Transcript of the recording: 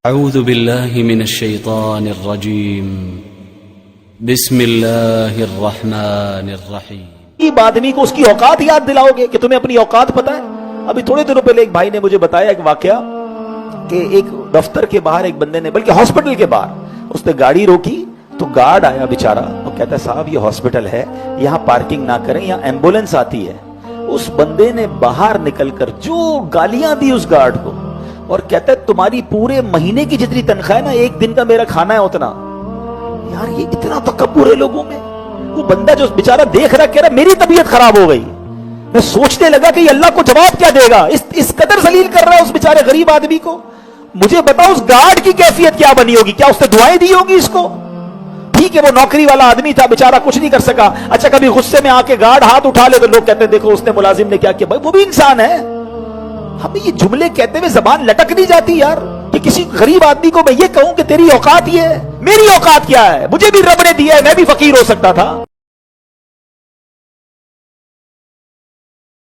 اعوذ باللہ من الشیطان الرجیم بسم اللہ الرحمن الرحیم۔ آدمی کو اس کی اوقات یاد دلاؤ گے کہ تمہیں اپنی اوقات پتہ ہے؟ ابھی تھوڑے دنوں پہلے ایک بھائی نے مجھے بتایا ایک واقعہ کہ ایک دفتر کے باہر ایک بندے نے، بلکہ ہاسپٹل کے باہر اس نے گاڑی روکی تو گارڈ آیا بیچارہ اور کہتا ہے صاحب یہ ہاسپٹل ہے، یہاں پارکنگ نہ کریں، یہاں ایمبولینس آتی ہے۔ اس بندے نے باہر نکل کر جو گالیاں دی اس گارڈ کو، اور کہتا ہے تمہاری پورے مہینے کی جتنی تنخواہ ہے نا، ایک دن کا میرا کھانا ہے اتنا۔ یار یہ اتنا تکبر ہے لوگوں میں۔ وہ بندہ جو بیچارہ دیکھ رہا کہہ رہا میری طبیعت خراب ہو گئی، میں سوچنے لگا کہ یہ اللہ کو جواب کیا دے گا، اس قدر ذلیل کر رہا ہے اس بیچارے غریب آدمی کو۔ مجھے بتاؤ اس گارڈ کی کیفیت کیا بنی ہوگی؟ کیا اس نے دعائیں دی ہوگی اس کو؟ ٹھیک ہے وہ نوکری والا آدمی تھا، بیچارہ کچھ نہیں کر سکا۔ اچھا کبھی غصے میں آ کے گارڈ ہاتھ اٹھا لے تو لوگ کہتے ہیں دیکھو اس نے ملازم نے کیا کیا۔ بھائی وہ بھی انسان ہے۔ ہمیں یہ جملے کہتے ہوئے زبان لٹک نہیں جاتی یار کہ کسی غریب آدمی کو میں یہ کہوں کہ تیری اوقات یہ ہے؟ میری اوقات کیا ہے؟ مجھے بھی رب نے دیا ہے، میں بھی فقیر ہو سکتا تھا۔